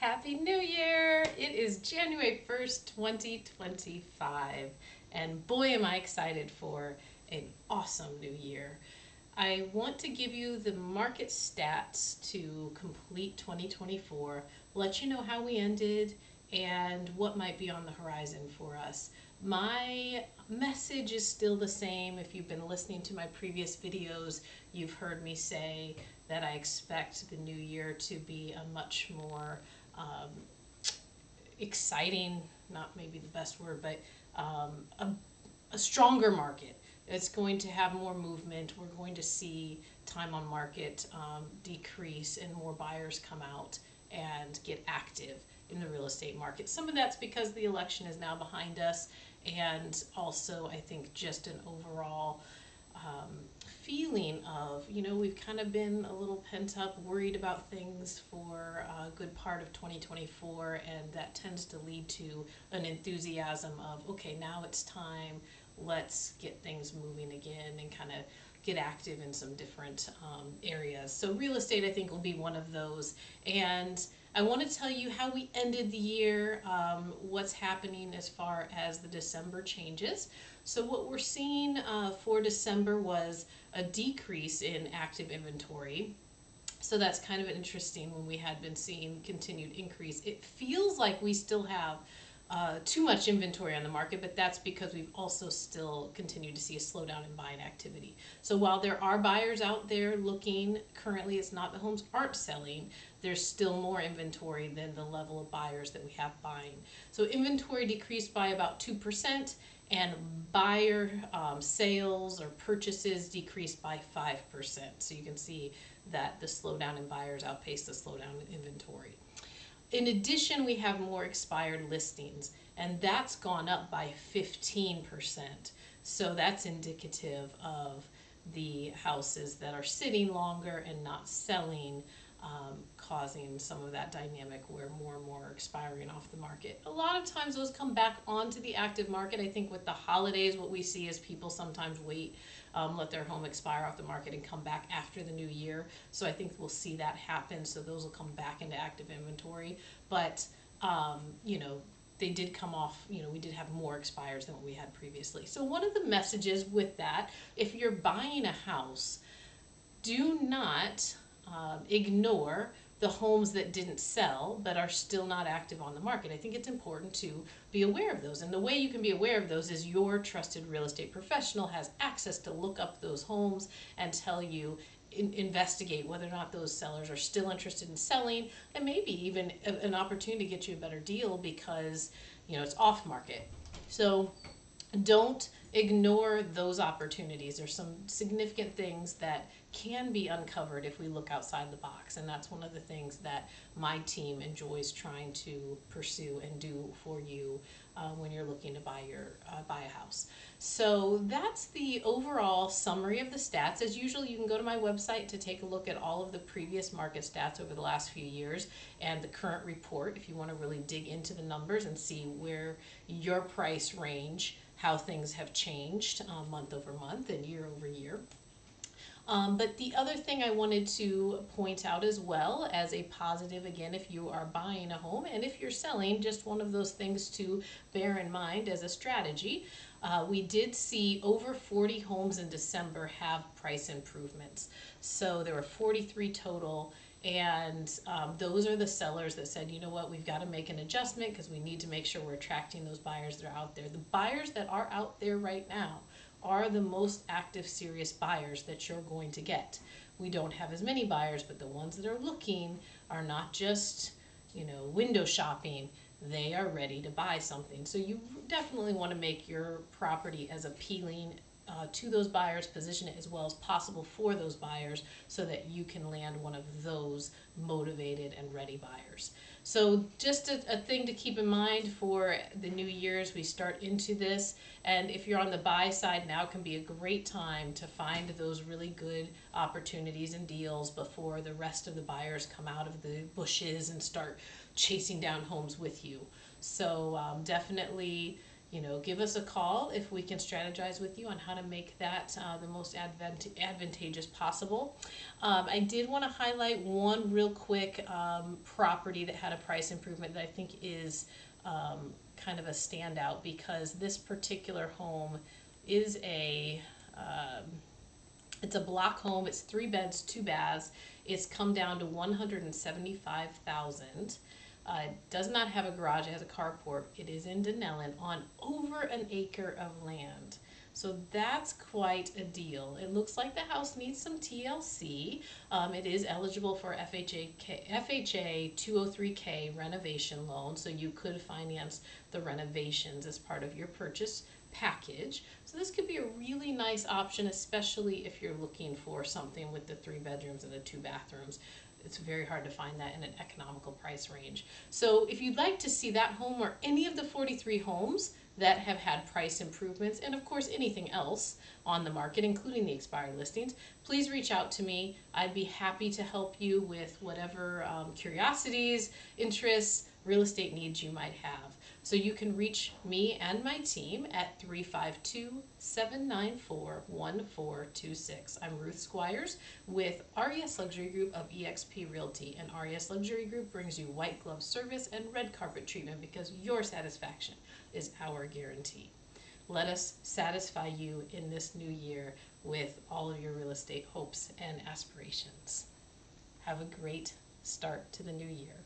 Happy New Year! It is January 1st, 2025, and boy am I excited for an awesome new year. I want to give you the market stats to complete 2024, let you know how we ended, and what might be on the horizon for us. My message is still the same. If you've been listening to my previous videos, you've heard me say that I expect the new year to be a much more um, exciting, not maybe the best word, but a stronger market. It's going to have more movement. We're going to see time on market decrease and more buyers come out and get active in the real estate market. Some of that's because the election is now behind us, and also I think just an overall feeling of, we've kind of been a little pent up, worried about things for a good part of 2024, and that tends to lead to an enthusiasm of, okay, now it's time, let's get things moving again and kind of get active in some different areas. So real estate, I think, will be one of those. And I want to tell you how we ended the year, what's happening as far as the December changes. So what we're seeing for December was a decrease in active inventory. So that's kind of interesting when we had been seeing continued increase. It feels like we still have too much inventory on the market, but that's because we've also still continued to see a slowdown in buying activity. So while there are buyers out there looking, currently it's not the homes aren't selling, there's still more inventory than the level of buyers that we have buying. So inventory decreased by about 2%, and buyer sales or purchases decreased by 5%. So you can see that the slowdown in buyers outpaced the slowdown in inventory. In addition, we have more expired listings, and that's gone up by 15%. So that's indicative of the houses that are sitting longer and not selling, causing some of that dynamic where more and more are expiring off the market. A lot of times those come back onto the active market. I think with the holidays, what we see is people sometimes wait, let their home expire off the market and come back after the new year. So I think we'll see that happen. So those will come back into active inventory. But, they did come off, we did have more expires than what we had previously. So one of the messages with that, if you're buying a house, do not ignore the homes that didn't sell but are still not active on the market. I think it's important to be aware of those. And the way you can be aware of those is your trusted real estate professional has access to look up those homes and tell you, investigate whether or not those sellers are still interested in selling, and maybe even an opportunity to get you a better deal because it's off market. So don't ignore those opportunities. There's some significant things that can be uncovered if we look outside the box, and that's one of the things that my team enjoys trying to pursue and do for you when you're looking to buy a house. So that's the overall summary of the stats. As usual, you can go to my website to take a look at all of the previous market stats over the last few years and the current report if you want to really dig into the numbers and see where your price range, how things have changed month over month and year over year. But the other thing I wanted to point out as well as a positive, again, if you are buying a home and if you're selling, just one of those things to bear in mind as a strategy. We did see over 40 homes in December have price improvements. So there were 43 total. And those are the sellers that said, you know what, we've got to make an adjustment because we need to make sure we're attracting those buyers that are out there. The buyers that are out there right now are the most active, serious buyers that you're going to get. We don't have as many buyers, but the ones that are looking are not just, window shopping. They are ready to buy something. So you definitely want to make your property as appealing to those buyers, position it as well as possible for those buyers so that you can land one of those motivated and ready buyers. So just a thing to keep in mind for the new year as we start into this. And if you're on the buy side, now can be a great time to find those really good opportunities and deals before the rest of the buyers come out of the bushes and start chasing down homes with you. So definitely give us a call if we can strategize with you on how to make that the most advantageous possible. I did want to highlight one real quick property that had a price improvement that I think is kind of a standout, because this particular home is it's a block home. It's 3 beds, 2 baths. It's come down to $175,000. It does not have a garage. It has a carport. It is in Denellen on over an acre of land. So that's quite a deal. It looks like the house needs some TLC. It is eligible for FHA 203K renovation loan, so you could finance the renovations as part of your purchase package. So this could be a really nice option, especially if you're looking for something with the 3 bedrooms and the 2 bathrooms. It's very hard to find that in an economical price range. So if you'd like to see that home or any of the 43 homes that have had price improvements, and of course anything else on the market, including the expired listings, please reach out to me. I'd be happy to help you with whatever curiosities, interests, real estate needs you might have. So you can reach me and my team at 352-794-1426. I'm Ruth Squires with RES Luxury Group of eXp Realty, and RES Luxury Group brings you white glove service and red carpet treatment because your satisfaction is our guarantee. Let us satisfy you in this new year with all of your real estate hopes and aspirations. Have a great start to the new year.